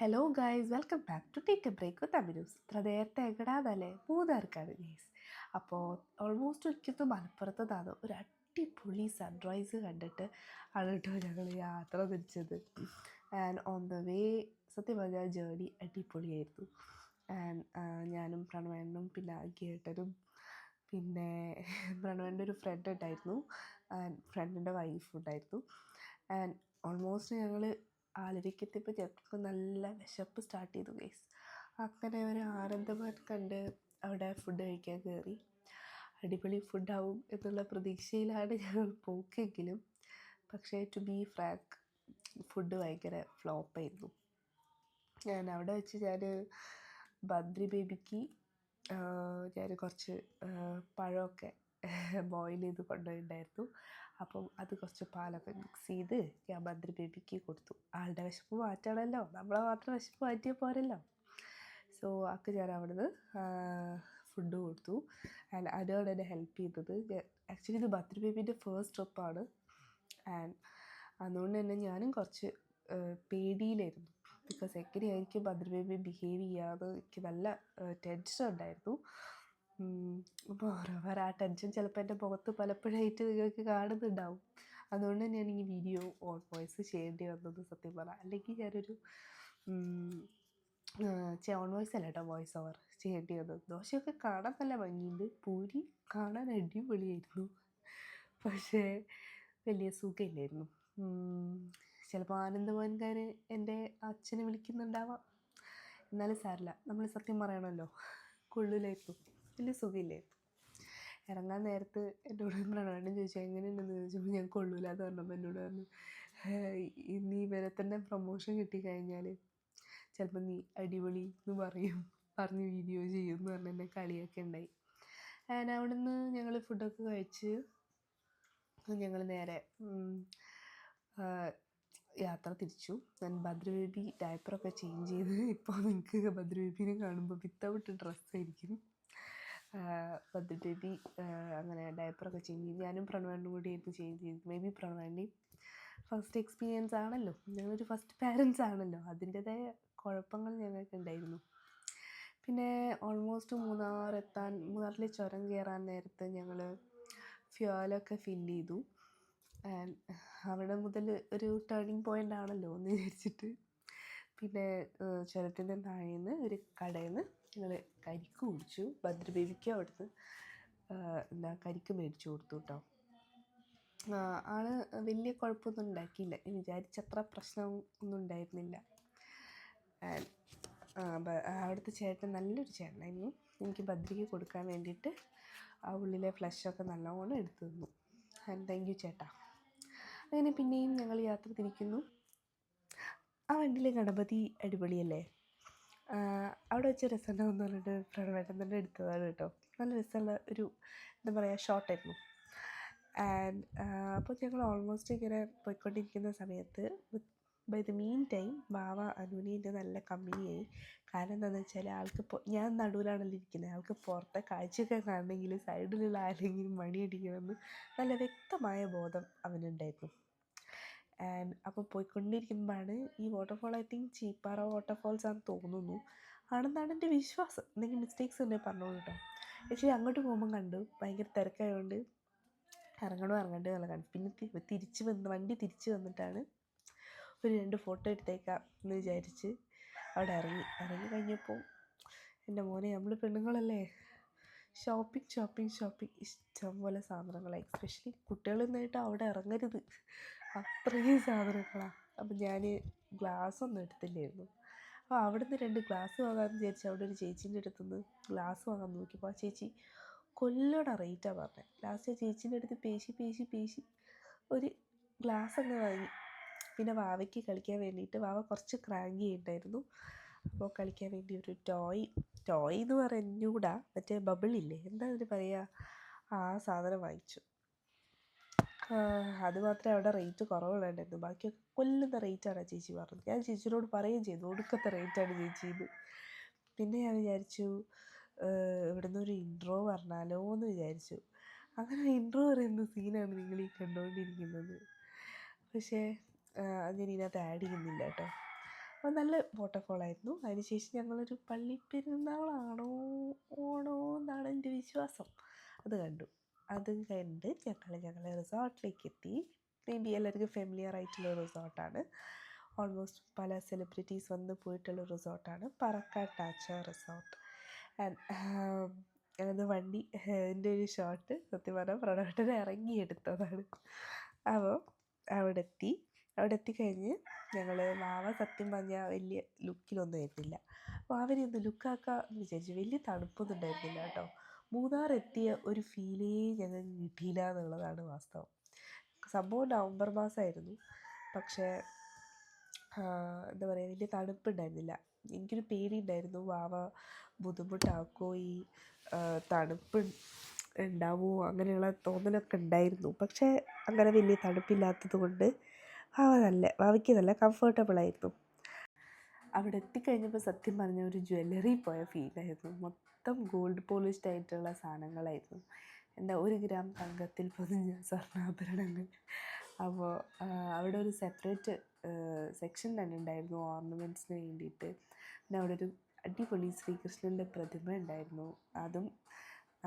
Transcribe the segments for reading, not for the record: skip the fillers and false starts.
Hello guys, welcome back to take a break with അഭിനൂസ്. ഇത്ര നേരത്തെ എങ്ങടാന്നല്ലേ? മൂന്നാർക്കാണ് ഗൈസ്. അപ്പോൾ ഓൾമോസ്റ്റ് ഒരിക്കലും മലപ്പുറത്തതാണ് ഒരു അടിപൊളി സൺറൈസ് കണ്ടിട്ട് ആണ് കേട്ടോ ഞങ്ങൾ യാത്ര തിരിച്ചത്. ആൻഡ് ഓൺ ദ വേ സത്യം പറഞ്ഞാൽ ജേർണി അടിപൊളിയായിരുന്നു. ആൻഡ് ഞാനും പ്രണവേണ്ണും പിന്നെ ഗേട്ടനും പിന്നെ പ്രണവേൻ്റെ ഒരു ഫ്രണ്ട് ഉണ്ടായിരുന്നു, ആൻഡ് ഫ്രണ്ടിൻ്റെ വൈഫും ഉണ്ടായിരുന്നു. ആൻഡ് ഓൾമോസ്റ്റ് ഞങ്ങൾ ആലുവയ്ക്കെത്തിയപ്പോൾ ഞങ്ങൾക്ക് നല്ല വിശപ്പ് സ്റ്റാർട്ട് ചെയ്തു ഗൈസ്. അങ്ങനെ ഒരു ആനന്ദവൻ കണ്ട് അവിടെ ഫുഡ് കഴിക്കാൻ കയറി. അടിപൊളി ഫുഡാവും എന്നുള്ള പ്രതീക്ഷയിലാണ് ഞങ്ങൾ പോക്കെങ്കിലും പക്ഷേ ടു ബി ഫ്രാങ്ക് ഫുഡ് ഭയങ്കര ഫ്ലോപ്പായിരുന്നു. ഞാൻ അവിടെ വെച്ച് ബദ്രി ബേബിക്ക് ഞാൻ കുറച്ച് പഴമൊക്കെ ബോയിൽ ചെയ്ത് കൊണ്ടുപോയിട്ടുണ്ടായിരുന്നു. അപ്പം അത് കുറച്ച് പാലൊക്കെ മിക്സ് ചെയ്ത് ഞാൻ ബദ്രി ബേബിക്ക് കൊടുത്തു. ആളുടെ വിശപ്പ് മാറ്റണമല്ലോ, നമ്മളെ മാത്രം വിശപ്പ് മാറ്റിയാൽ പോരല്ലോ. സോ ആൾക്ക് ഞാൻ അവിടുന്ന് ഫുഡ് കൊടുത്തു. ആൻഡ് അതിനോട് എന്നെ ഹെൽപ്പ് ചെയ്തത് ആക്ച്വലി ഇത് ബദ്രി ബേബീൻ്റെ ഫസ്റ്റ് ട്രിപ്പാണ്. ആൻഡ് അതുകൊണ്ട് തന്നെ ഞാനും കുറച്ച് പേടിയിലായിരുന്നു. ബിക്കോസ് എങ്ങനെയായിരിക്കും ബദ്രി ബേബി ബിഹേവ് ചെയ്യാതെ എനിക്ക് നല്ല ടെൻഷൻ ഉണ്ടായിരുന്നു. അപ്പോൾ ഓരോരോ ആ ടെൻഷൻ ചിലപ്പോൾ എൻ്റെ മുഖത്ത് പലപ്പോഴായിട്ട് നിങ്ങൾക്ക് കാണുന്നുണ്ടാവും. അതുകൊണ്ട് തന്നെയാണ് ഈ വീഡിയോ ഓൺ വോയിസ് ചെയ്യേണ്ടി വന്നത് സത്യം പറഞ്ഞാൽ. അല്ലെങ്കിൽ ഞാനൊരു ഓൺ വോയിസ് അല്ല കേട്ടോ, വോയിസ് ഓവർ ചെയ്യേണ്ടി വന്നത്. ദോശയൊക്കെ കാണാൻ നല്ല ഭംഗിയുണ്ട്, പൂരി കാണാൻ അടിപൊളിയായിരുന്നു, പക്ഷേ വലിയ സുഖമില്ലായിരുന്നു. ചിലപ്പോൾ ആനന്ദഭവൻകാർ എൻ്റെ അച്ഛനെ വിളിക്കുന്നുണ്ടാവാം, എന്നാലും സാരില്ല, നമ്മൾ സത്യം പറയണമല്ലോ, കൊള്ളിലായിരുന്നു, വലിയ സുഖമില്ലായിരുന്നു. ഇറങ്ങാൻ നേരത്ത് എന്നോട് പ്രണവേണ്ണൻ ചോദിച്ചു എങ്ങനെയുണ്ടെന്ന് ചോദിച്ചപ്പോൾ ഞാൻ കൊള്ളൂല എന്ന് പറഞ്ഞപ്പോൾ എന്നോട് പറഞ്ഞു, നീ ഇവരെ തന്നെ പ്രൊമോഷൻ കിട്ടിക്കഴിഞ്ഞാൽ ചിലപ്പോൾ നീ അടിപൊളി എന്ന് പറഞ്ഞ് വീഡിയോ ചെയ്യും എന്ന് പറഞ്ഞ് എന്നെ കളിയൊക്കെ ഉണ്ടായി. ആൻഡ് അവിടെ നിന്ന് ഞങ്ങൾ ഫുഡൊക്കെ കഴിച്ച് ഞങ്ങൾ നേരെ യാത്ര തിരിച്ചു. ഞാൻ ബദ്രി ബേബി ഡയപ്പറൊക്കെ ചേഞ്ച് ചെയ്ത്, ഇപ്പോൾ നിങ്ങൾക്ക് ബദ്രി ബേബീനെ കാണുമ്പോൾ വിത്തൗട്ട് ഡ്രസ്സായിരിക്കും. ബദ്രി ബേബി അങ്ങനെ ഡയപ്പറൊക്കെ ചേഞ്ച് ചെയ്ത് ഞാനും പ്രണവേണ്ണും കൂടി ആയിരുന്നു ചേഞ്ച് ചെയ്ത്. മേ ബി പ്രണവേണ്ണി ഫസ്റ്റ് എക്സ്പീരിയൻസ് ആണല്ലോ, ഞങ്ങളൊരു ഫസ്റ്റ് പാരൻസ് ആണല്ലോ, അതിൻ്റെതായ കുഴപ്പങ്ങൾ ഞങ്ങൾക്ക് ഉണ്ടായിരുന്നു. പിന്നെ ഓൾമോസ്റ്റ് മൂന്നാറിലെ ചുരം കയറാൻ നേരത്ത് ഞങ്ങൾ ഫ്യൂവലൊക്കെ ഫില്ല് ചെയ്തു. ആൻഡ് അവിടെ മുതൽ ഒരു ടേണിങ് പോയിൻ്റ് ആണല്ലോ എന്ന് വിചാരിച്ചിട്ട് പിന്നെ ചുരത്തിൻ്റെ താഴേന്ന് ഒരു കടയിൽ നിന്ന് ഞങ്ങൾ കരിക്ക് കുടിച്ചു. ബദ്രി ബേബിക്ക് അവിടുന്ന് കരിക്ക് മേടിച്ചു കൊടുത്തു കേട്ടോ. ആള് വലിയ കുഴപ്പമൊന്നും ഉണ്ടാക്കിയില്ല, വിചാരിച്ചത്ര പ്രശ്നം ഒന്നും ഉണ്ടായിരുന്നില്ല. അവിടുത്തെ ചേട്ടൻ നല്ലൊരു ചേട്ടനായിരുന്നു. എനിക്ക് ബദ്രിക്ക് കൊടുക്കാൻ വേണ്ടിയിട്ട് ആ ഉള്ളിലെ ഫ്ലഷൊക്കെ നല്ലോണം എടുത്തു തന്നു. ആൻഡ് താങ്ക് യു ചേട്ടാ. അങ്ങനെ പിന്നെയും ഞങ്ങൾ യാത്ര തിരിക്കുന്നു. ആ വണ്ടിയിലെ ഗണപതി അടിപൊളിയല്ലേ. അവിടെ വെച്ച രസമുണ്ടാവുമെന്ന് പറഞ്ഞിട്ട് പ്രണവേട്ടൻ തന്നെ എടുത്തതാണ് കേട്ടോ. നല്ല രസമുള്ള ഒരു എന്താ പറയുക ഷോട്ടായിരുന്നു. ആൻഡ് അപ്പോൾ ഞങ്ങൾ ഓൾമോസ്റ്റ് ഇങ്ങനെ പോയിക്കൊണ്ടിരിക്കുന്ന സമയത്ത് ബൈ ദ മീൻ ടൈം ബാവ അനുവിനെ നല്ല കമ്പനിയായി. കാരണം എന്താണെന്ന് വെച്ചാൽ ആൾക്ക് ഞാൻ നടുവിലാണല്ലോ ഇരിക്കുന്നത്, ആൾക്ക് പുറത്തെ കാഴ്ചയൊക്കെ കാണണമെങ്കിൽ സൈഡിലുള്ള ആരെങ്കിലും മണിയടിക്കണമെന്ന് നല്ല വ്യക്തമായ ബോധം അവനുണ്ടായിരുന്നു. ആൻഡ് അപ്പോൾ പോയിക്കൊണ്ടിരിക്കുമ്പോഴാണ് ഈ waterfall, I think Cheeppara waterfalls ആണെന്ന് തോന്നുന്നു, ആണെന്നാണ് എൻ്റെ വിശ്വാസം. എന്തെങ്കിലും മിസ്റ്റേക്സ് ഉണ്ടെങ്കിൽ പറഞ്ഞോളൂ കേട്ടോ. ആക്ച്വലി അങ്ങോട്ട് പോകുമ്പം കണ്ടു ഭയങ്കര തിരക്കായതുകൊണ്ട് ഇറങ്ങണ്ടോ എന്നുള്ള കണ്ടു. പിന്നെ വണ്ടി തിരിച്ച് വന്നിട്ടാണ് ഒരു 2 ഫോട്ടോ എടുത്തേക്കാം എന്ന് വിചാരിച്ച് അവിടെ ഇറങ്ങി കഴിഞ്ഞപ്പോൾ എൻ്റെ മോനെ, നമ്മൾ പെണ്ണുങ്ങളല്ലേ, ഷോപ്പിംഗ് ഇഷ്ടം പോലെ സാധനങ്ങളാണ്. എസ്പെഷ്യലി കുട്ടികളൊന്നായിട്ട് അവിടെ ഇറങ്ങരുത്, അത്രയും സാധനങ്ങളാണ്. അപ്പം ഞാൻ ഗ്ലാസ്സൊന്നും എടുത്തില്ലായിരുന്നു. അപ്പോൾ അവിടെ നിന്ന് 2 ഗ്ലാസ് വാങ്ങാമെന്ന് വിചാരിച്ച് അവിടെ ഒരു ചേച്ചീൻ്റെ അടുത്തുനിന്ന് ഗ്ലാസ് വാങ്ങാൻ നോക്കിയപ്പോൾ ആ ചേച്ചി കൊല്ലണ റേറ്റാണ് പറഞ്ഞത്. ലാസ്റ്റ് ചേച്ചീൻ്റെ അടുത്ത് പേശി ഒരു ഗ്ലാസ് അങ്ങ് വാങ്ങി. പിന്നെ വാവയ്ക്ക് കളിക്കാൻ വേണ്ടിയിട്ട്, വാവ കുറച്ച് ക്രാങ്കി ഉണ്ടായിരുന്നു, അപ്പോൾ കളിക്കാൻ വേണ്ടി ഒരു ടോയ് എന്ന് പറഞ്ഞൂടാ, മറ്റേ ബബിളില്ലേ, എന്താ അതിന് പറയുക, ആ സാധനം വാങ്ങിച്ചു. അത് മാത്രമേ അവിടെ റേറ്റ് കുറവുണ്ടായിരുന്നു, ബാക്കിയൊക്കെ കൊല്ലുന്ന റേറ്റാണ് ചേച്ചി പറഞ്ഞത്. ഞാൻ ചേച്ചിയോട് പറയുകയും ചെയ്തു ഒടുക്കത്തെ റേറ്റാണ് ചേച്ചിന്ന്. പിന്നെ ഞാൻ വിചാരിച്ചു ഇവിടുന്ന് ഒരു ഇൻട്രോ പറഞ്ഞാലോ എന്ന് വിചാരിച്ചു. അങ്ങനെ ഇൻട്രോ പറയുന്ന സീനാണ് നിങ്ങൾ ഈ കണ്ടുകൊണ്ടിരിക്കുന്നത്. പക്ഷേ അത് ഞാൻ ഇതിനകത്ത് ആഡ് ചെയ്യുന്നില്ല കേട്ടോ. അപ്പോൾ നല്ല വാട്ടർഫോളായിരുന്നു. അതിനുശേഷം ഞങ്ങളൊരു പള്ളി പെരുന്നാളാണോ ഓണോ എന്നാണ് എൻ്റെ വിശ്വാസം, അത് കണ്ടു. അതും കണ്ട് ഞങ്ങൾ റിസോർട്ടിലേക്ക് എത്തി. മേ ബി എല്ലാവർക്കും ഫെമിലിയർ ആയിട്ടുള്ള റിസോർട്ടാണ്. ഓൾമോസ്റ്റ് പല സെലിബ്രിറ്റീസ് വന്ന് പോയിട്ടുള്ള റിസോർട്ടാണ്, പറക്കാട് ടാച്ച റിസോർട്ട്. ആൻഡ് അത് വണ്ടി എൻ്റെ ഒരു ഷോട്ട് സത്യം പറഞ്ഞാൽ പ്രണവേട്ടനെ ഇറങ്ങിയെടുത്തതാണ്. അപ്പോൾ അവിടെ എത്തിക്കഴിഞ്ഞ് ഞങ്ങൾ വാവ സത്യം പറഞ്ഞാൽ വലിയ ലുക്കിലൊന്നും ആയിരുന്നില്ല. വാവനെ ഒന്ന് ലുക്കാക്കാമെന്ന് വിചാരിച്ചു. വലിയ തണുപ്പൊന്നും ഉണ്ടായിരുന്നില്ല കേട്ടോ. മൂന്നാർ എത്തിയ ഒരു ഫീലേ ഞങ്ങൾക്ക് കിട്ടിയില്ല എന്നുള്ളതാണ് വാസ്തവം. സംഭവം നവംബർ മാസമായിരുന്നു, പക്ഷേ എന്താ പറയുക, വലിയ തണുപ്പുണ്ടായിരുന്നില്ല. എനിക്കൊരു പേടിയുണ്ടായിരുന്നു, വാവ ബുദ്ധിമുട്ടാക്കുമോ, ഈ തണുപ്പ് ഉണ്ടാവുമോ, അങ്ങനെയുള്ള തോന്നലൊക്കെ ഉണ്ടായിരുന്നു. പക്ഷേ അങ്ങനെ വലിയ തണുപ്പില്ലാത്തത് കൊണ്ട് വാവയ്ക്ക് നല്ല കംഫർട്ടബിളായിരുന്നു. അവിടെ എത്തിക്കഴിഞ്ഞപ്പോൾ സത്യം പറഞ്ഞ ഒരു ജ്വല്ലറി പോയ ഫീലായിരുന്നു. മൊത്തം ഗോൾഡ് പോളിഷ്ഡ് ആയിട്ടുള്ള സാധനങ്ങളായിരുന്നു. എന്താ 1 ഗ്രാം തങ്കത്തിൽ പൊതിഞ്ഞ സ്വർണ്ണാഭരണങ്ങൾ. അപ്പോൾ അവിടെ ഒരു സെപ്പറേറ്റ് സെക്ഷൻ തന്നെ ഉണ്ടായിരുന്നു ഓർണമെൻറ്റ്സിന് വേണ്ടിയിട്ട്. പിന്നെ അവിടെ ഒരു അടിപൊളി ശ്രീകൃഷ്ണൻ്റെ പ്രതിമ ഉണ്ടായിരുന്നു. അതും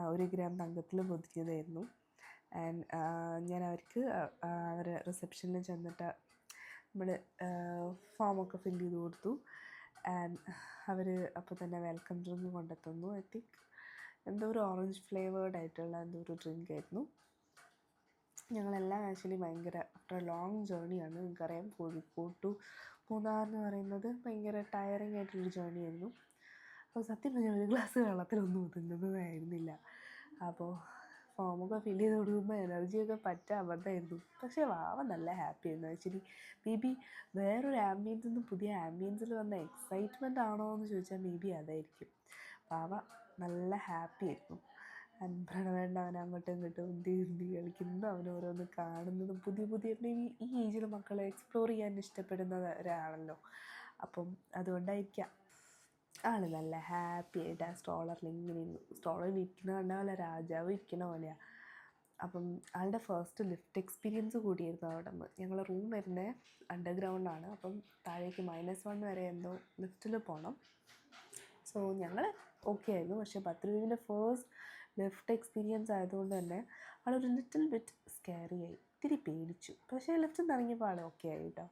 1 ഗ്രാം തങ്കത്തിൽ പൊതിഞ്ഞതായിരുന്നു. ആൻഡ് ഞാൻ അവരെ റിസപ്ഷനിൽ ചെന്നിട്ട് നമ്മൾ ഫോമൊക്കെ ഫില്ല് ചെയ്ത് കൊടുത്തു. ആൻഡ് അവർ അപ്പോൾ തന്നെ വെൽക്കം ഡ്രിങ്ക് കൊണ്ടെത്തുന്നു. ഐ തിങ്ക് എന്തോ ഒരു ഓറഞ്ച് ഫ്ലേവേർഡ് ആയിട്ടുള്ള എന്തോ ഒരു ഡ്രിങ്ക് ആയിരുന്നു. ഞങ്ങളെല്ലാം ആക്ച്വലി ഭയങ്കര ആഫ്റ്റർ ലോങ് ജേർണിയാണ്. നിങ്ങൾക്കറിയാം, കോഴിക്കോട് ടു മൂന്നാർ എന്ന് പറയുന്നത് ഭയങ്കര ടയറിങ് ആയിട്ടുള്ളൊരു ജേർണി ആയിരുന്നു. അപ്പോൾ സത്യം പറഞ്ഞാൽ ഒരു ഗ്ലാസ് വെള്ളത്തിലൊന്നും ഒതുങ്ങുന്നതായിരുന്നില്ല. അപ്പോൾ ഫോമൊക്കെ ഫില്ല് ചെയ്ത് കൊടുക്കുമ്പോൾ എനർജിയൊക്കെ അബദ്ധമായിരുന്നു. പക്ഷേ വാവ നല്ല ഹാപ്പി ആയിരുന്നു. ആക്ച്വലി മേ ബി വേറൊരു ആംബിയൻസിൽ നിന്ന് പുതിയ ആംബിയൻസിൽ വന്ന എക്സൈറ്റ്മെൻ്റ് ആണോ എന്ന് ചോദിച്ചാൽ മേ ബി അതായിരിക്കും. വാവ നല്ല ഹാപ്പി ആയിരുന്നു. പ്രണവേണ്ട അവൻ അങ്ങോട്ടും ഇങ്ങോട്ടും ഉന്തി കളിക്കുന്നതും അവൻ ഓരോന്ന് കാണുന്നതും പുതിയ മേ ബി ഈ ഏജിൽ മക്കളെ എക്സ്പ്ലോർ ചെയ്യാൻ ഇഷ്ടപ്പെടുന്ന ഒരാളല്ലോ. അപ്പം അതുകൊണ്ടായിരിക്കാം ആൾ നല്ല ഹാപ്പി ആയിട്ട് ആ സ്റ്റോളറിൽ ഇങ്ങനെ സ്റ്റോളറിൽ ഇരിക്കുന്ന കണ്ട പോലെ രാജാവ് ഇരിക്കുന്ന പോലെയാണ്. അപ്പം ആളുടെ ഫസ്റ്റ് ലിഫ്റ്റ് എക്സ്പീരിയൻസ് കൂടിയായിരുന്നു അവിടെ നിന്ന്. ഞങ്ങൾ റൂം വരുന്നത് അണ്ടർഗ്രൗണ്ടാണ്. അപ്പം താഴേക്ക് -1 വരെ എന്തോ ലിഫ്റ്റിൽ പോകണം. സോ ഞങ്ങൾ ഓക്കെ ആയിരുന്നു. പക്ഷേ പത്രുവിൻ്റെ ഫസ്റ്റ് ലിഫ്റ്റ് എക്സ്പീരിയൻസ് ആയതുകൊണ്ട് തന്നെ ആളൊരു ലിറ്റിൽ ബിറ്റ് സ്കാരി ആയി, ഇത്തിരി പേടിച്ചു. പക്ഷേ ലിഫ്റ്റിൽ നിന്ന് ഇറങ്ങിയപ്പോൾ ആൾ ഓക്കെ ആയി കേട്ടോ.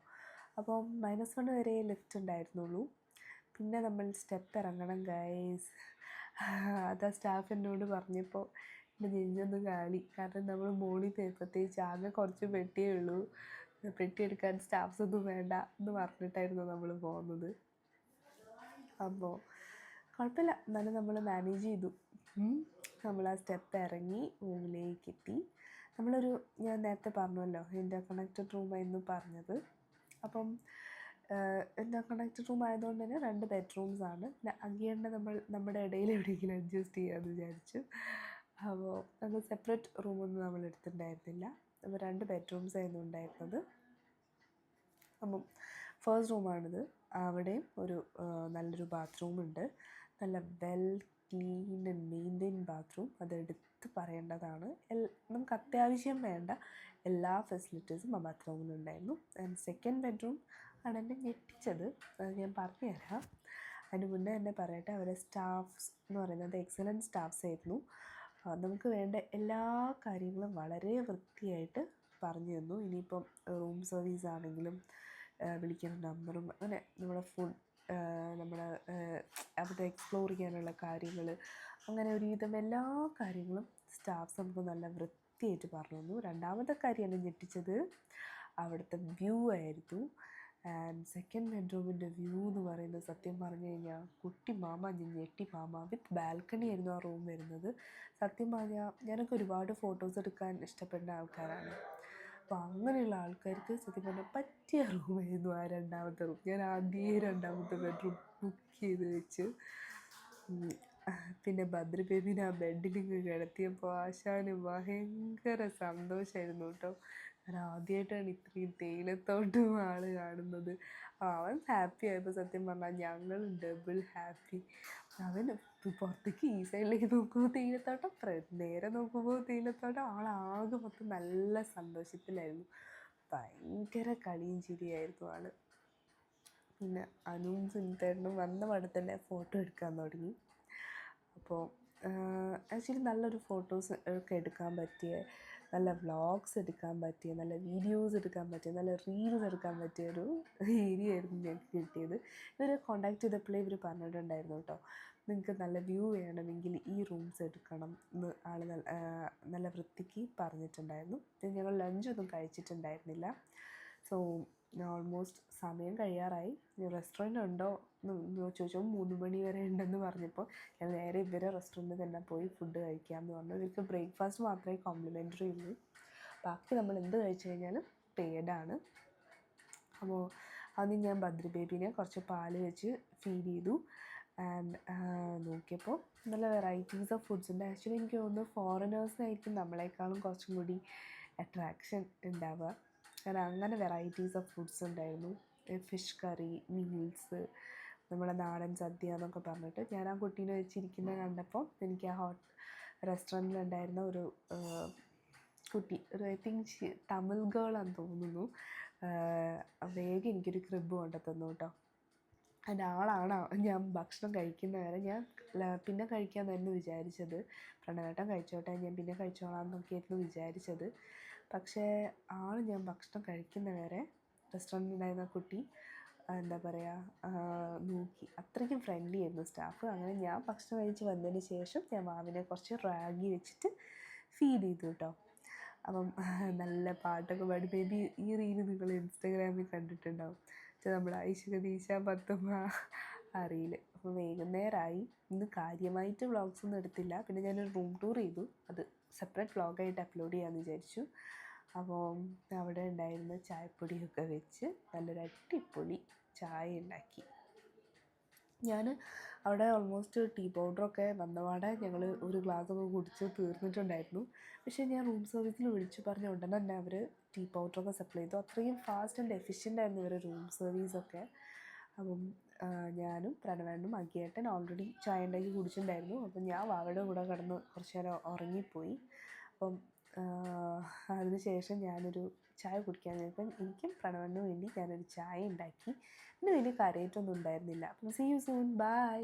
അപ്പം -1 വരെ ലിഫ്റ്റ് ഉണ്ടായിരുന്നുള്ളൂ. പിന്നെ നമ്മൾ സ്റ്റെപ്പ് ഇറങ്ങണം ഗൈസ്. അത് ആ സ്റ്റാഫ് എന്നോട് പറഞ്ഞപ്പോൾ എൻ്റെ നെഞ്ചൊന്ന് കാളി. കാരണം നമ്മൾ മോളിൽ പ്രത്യേകിച്ച് ആകെ കുറച്ച് പെട്ടിയേ ഉള്ളൂ, പെട്ടി എടുക്കാൻ സ്റ്റാഫ്സ് ഒന്നും വേണ്ട എന്ന് പറഞ്ഞിട്ടായിരുന്നു നമ്മൾ പോകുന്നത്. അപ്പോൾ കുഴപ്പമില്ല, എന്നാലും നമ്മൾ മാനേജ് ചെയ്തു. നമ്മൾ ആ സ്റ്റെപ്പ് ഇറങ്ങി റൂമിലേക്ക് എത്തി. ഞാൻ നേരത്തെ പറഞ്ഞല്ലോ ഇൻ്റർ കണക്റ്റഡ് റൂമായിരുന്നു പറഞ്ഞത്. അപ്പം ഇൻ്റർ കണക്റ്റഡ് റൂം ആയതുകൊണ്ട് തന്നെ 2 ബെഡ്റൂംസാണ്. അഗിയറിനെ നമ്മുടെ ഇടയിൽ എവിടെയെങ്കിലും അഡ്ജസ്റ്റ് ചെയ്യാമെന്ന് വിചാരിച്ചു. അപ്പോൾ നമ്മൾ സെപ്പറേറ്റ് റൂമൊന്നും നമ്മൾ എടുത്തിട്ടുണ്ടായിരുന്നില്ല. അപ്പോൾ 2 ബെഡ്റൂംസായിരുന്നു ഉണ്ടായിരുന്നത്. അപ്പം ഫസ്റ്റ് റൂമാണിത്. അവിടെയും ഒരു നല്ലൊരു ബാത്റൂമുണ്ട്. നല്ല well clean and maintain bathroom. അതെടുത്ത് പറയേണ്ടതാണ്. നമുക്ക് അത്യാവശ്യം വേണ്ട എല്ലാ ഫെസിലിറ്റീസും ആ ബാത്റൂമിലുണ്ടായിരുന്നു. ആൻഡ് സെക്കൻഡ് ബെഡ്റൂം ആണ് എന്നെ ഞെട്ടിച്ചത്. അത് ഞാൻ പറഞ്ഞുതരാം. അതിന് മുന്നേ തന്നെ പറയട്ടെ, അവരെ സ്റ്റാഫ്സ് എന്ന് പറയുന്നത് എക്സലൻറ്റ് സ്റ്റാഫ്സ് ആയിരുന്നു. നമുക്ക് വേണ്ട എല്ലാ കാര്യങ്ങളും വളരെ വൃത്തിയായിട്ട് പറഞ്ഞു തന്നു. ഇനിയിപ്പം റൂം സർവീസ് ആണെങ്കിലും വിളിക്കുന്ന നമ്പറും അങ്ങനെ നമ്മുടെ ഫുഡ് നമ്മുടെ അവിടെ എക്സ്പ്ലോർ ചെയ്യാനുള്ള കാര്യങ്ങൾ, അങ്ങനെ ഒരുവിധം എല്ലാ കാര്യങ്ങളും സ്റ്റാഫ്സ് നമുക്ക് നല്ല വൃത്തിയായിട്ട് പറഞ്ഞു തന്നു. രണ്ടാമത്തെ കാര്യം എന്നെ ഞെട്ടിച്ചത് അവിടുത്തെ വ്യൂ ആയിരുന്നു. ആൻഡ് സെക്കൻഡ് ബെഡ്റൂമിൻ്റെ വ്യൂ എന്ന് പറയുന്നത് സത്യം പറഞ്ഞു കഴിഞ്ഞാൽ ഞെട്ടി മാമ. വിത്ത് ബാൽക്കണി ആയിരുന്നു ആ റൂം വരുന്നത്. സത്യം പറഞ്ഞാൽ ഞാനൊക്കെ ഒരുപാട് ഫോട്ടോസ് എടുക്കാൻ ഇഷ്ടപ്പെടുന്ന ആൾക്കാരാണ്. അപ്പോൾ അങ്ങനെയുള്ള ആൾക്കാർക്ക് സത്യം പറഞ്ഞാൽ പറ്റിയ റൂമായിരുന്നു ആ രണ്ടാമത്തെ റൂം. ഞാൻ ആദ്യമേ രണ്ടാമത്തെ ബെഡ്റൂം ബുക്ക് ചെയ്ത് വെച്ച്. പിന്നെ ബദ്രി ബേബിനെ ആ ബെഡിലിങ്ങ് കിടത്തിയപ്പോൾ ആശാന് ഭയങ്കര സന്തോഷമായിരുന്നു കേട്ടോ. ഞാൻ ആദ്യമായിട്ടാണ് ഇത്രയും തേയിലത്തോട്ടം ആൾ കാണുന്നത്. അവൻ ഹാപ്പി ആയപ്പോൾ സത്യം പറഞ്ഞാൽ ഞങ്ങൾ ഡബിൾ ഹാപ്പി. അവൻ പുറത്തേക്ക് ഈ സൈഡിലേക്ക് നോക്കുമ്പോൾ തേയിലത്തോട്ടം, നേരെ നോക്കുമ്പോൾ തേയിലത്തോട്ടം. ആളാകെ മൊത്തം നല്ല സന്തോഷത്തിലായിരുന്നു. ഭയങ്കര കളിയും ചിരിയായിരുന്നു ആൾ. പിന്നെ അനുവും സുനിതേട്ടനും വന്ന പാടെ തന്നെ ഫോട്ടോ എടുക്കാൻ തുടങ്ങി. അപ്പോൾ ആക്ച്വലി നല്ലൊരു ഫോട്ടോസ് ഒക്കെ എടുക്കാൻ പറ്റിയ, നല്ല വ്ളോഗ്സ് എടുക്കാൻ പറ്റിയ, നല്ല വീഡിയോസ് എടുക്കാൻ പറ്റിയ, നല്ല റീൽസ് എടുക്കാൻ പറ്റിയ ഒരു ഏരിയ ആയിരുന്നു ഞങ്ങൾക്ക് കിട്ടിയത്. ഇവരെ കോണ്ടാക്ട് ചെയ്തപ്പോഴേ ഇവർ പറഞ്ഞിട്ടുണ്ടായിരുന്നു കേട്ടോ, നിങ്ങൾക്ക് നല്ല വ്യൂ വേണമെങ്കിൽ ഈ റൂംസ് എടുക്കണം എന്ന് ആൾ നല്ല വൃത്തിക്ക് പറഞ്ഞിട്ടുണ്ടായിരുന്നു. ഞങ്ങൾ ലഞ്ചൊന്നും കഴിച്ചിട്ടുണ്ടായിരുന്നില്ല. സോ ഓൾമോസ്റ്റ് സമയം കഴിയാറായി. റെസ്റ്റോറൻറ്റ് ഉണ്ടോ എന്ന് ചോദിച്ചപ്പോൾ 3 മണി വരെ ഉണ്ടെന്ന് പറഞ്ഞപ്പോൾ ഞാൻ നേരെ ഇവരെ റെസ്റ്റോറൻറ്റിൽ തന്നെ പോയി ഫുഡ് കഴിക്കാമെന്ന് പറഞ്ഞു. ഇവർക്ക് ബ്രേക്ക്ഫാസ്റ്റ് മാത്രമേ കോംപ്ലിമെൻ്ററി ഉള്ളൂ, ബാക്കി നമ്മൾ എന്ത് കഴിച്ചു കഴിഞ്ഞാലും പെയ്ഡാണ്. അപ്പോൾ ആദ്യം ഞാൻ ബദ്രി ബേബീനെ കുറച്ച് പാൽ വെച്ച് ഫീഡ് ചെയ്തു. ആൻഡ് നോക്കിയപ്പോൾ നല്ല വെറൈറ്റീസ് ഓഫ് ഫുഡ്സ് ഉണ്ട്. ആക്ച്വലി എനിക്ക് തോന്നുന്നു ഫോറിനേഴ്സിനായിരിക്കും നമ്മളെക്കാളും കുറച്ചും കൂടി അട്രാക്ഷൻ ഉണ്ടാവുക. കാരണം അങ്ങനെ വെറൈറ്റീസ് ഓഫ് ഫുഡ്സ് ഉണ്ടായിരുന്നു. ഫിഷ് കറി, മീൽസ്, നമ്മുടെ നാടൻ സദ്യ എന്നൊക്കെ പറഞ്ഞിട്ട്. ഞാൻ ആ കുട്ടീനെ വെച്ചിരിക്കുന്നത് കണ്ടപ്പോൾ എനിക്ക് ആ റെസ്റ്റോറൻറ്റിലുണ്ടായിരുന്ന ഒരു കുട്ടി, ഒരു ഐ തിങ്ക് തമിഴ് ഗേളാന്ന് തോന്നുന്നു, വേഗം എനിക്കൊരു ക്രിബ് കൊണ്ടു തന്നു കേട്ടോ. അതിൻ്റെ ആളാണ് ഞാൻ ഭക്ഷണം കഴിക്കുന്നവരെ. ഞാൻ പിന്നെ കഴിക്കാമെന്നായിരുന്നു വിചാരിച്ചത്. പ്രണവേട്ടൻ കഴിച്ചോട്ടെ, ഞാൻ പിന്നെ കഴിച്ചോളാം എന്നൊക്കെയായിരുന്നു വിചാരിച്ചത്. പക്ഷേ ഞാൻ ഭക്ഷണം കഴിക്കുന്നവരെ റെസ്റ്റോറൻറ്റിലുണ്ടായിരുന്ന കുട്ടി എന്താ പറയുക നോക്കി. അത്രയ്ക്കും ഫ്രണ്ട്ലി ആയിരുന്നു സ്റ്റാഫ്. അങ്ങനെ ഞാൻ ഭക്ഷണം കഴിച്ച് വന്നതിന് ശേഷം ഞാൻ വാവിനെ കുറച്ച് റാഗി വെച്ചിട്ട് ഫീഡ് ചെയ്തു കേട്ടോ. അപ്പം നല്ല പാട്ടൊക്കെ പാടി. ബേബി ഈ റീല് നിങ്ങൾ ഇൻസ്റ്റാഗ്രാമിൽ കണ്ടിട്ടുണ്ടാവും. നമ്മൾ ഐശ്വര്യ പത്തുമ്മ അറിയില്ല. അപ്പോൾ വൈകുന്നേരമായി. ഇന്ന് കാര്യമായിട്ട് വ്ളോഗ്സൊന്നും എടുത്തില്ല. പിന്നെ ഞാനൊരു റൂം ടൂർ ചെയ്തു, അത് സെപ്പറേറ്റ് വ്ളോഗായിട്ട് അപ്ലോഡ് ചെയ്യാമെന്ന് വിചാരിച്ചു. അപ്പോൾ അവിടെ ഉണ്ടായിരുന്ന ചായപ്പൊടിയൊക്കെ വെച്ച് നല്ലൊരു അടിപൊളി ചായ ഉണ്ടാക്കി. ഞാൻ അവിടെ ഓൾമോസ്റ്റ് ടീ പൗഡറൊക്കെ വന്നപാടെ ഞങ്ങൾ ഒരു ഗ്ലാസ്സൊക്കെ കുടിച്ച് തീർന്നിട്ടുണ്ടായിരുന്നു. പക്ഷേ ഞാൻ റൂം സർവീസിൽ വിളിച്ചു പറഞ്ഞ ഉടനെ തന്നെ അവർ ടീ പൗഡറൊക്കെ സപ്ലൈ ചെയ്തു. അത്രയും ഫാസ്റ്റ് ആൻഡ് എഫിഷ്യൻ്റ് ആയിരുന്നു ഇവരുടെ റൂം സർവീസൊക്കെ. അപ്പം ഞാനും പ്രണവേട്ടനും അഗിയേട്ടൻ ഓൾറെഡി ചായ ഉണ്ടാക്കി കുടിച്ചിട്ടുണ്ടായിരുന്നു. അപ്പം ഞാൻ വാവയുടെ കൂടെ കിടന്ന് കുറച്ച് നേരം ഉറങ്ങിപ്പോയി. അപ്പം അതിന് ശേഷം ഞാനൊരു ചായ കുടിക്കാൻ നേരപ്പം എനിക്കും പ്രണവേട്ടനും വേണ്ടി ഞാനൊരു ചായ ഉണ്ടാക്കി. പിന്നെ വലിയ കാര്യമായിട്ടൊന്നും ഉണ്ടായിരുന്നില്ല. അപ്പം സീ യു സൂൺ, ബൈ.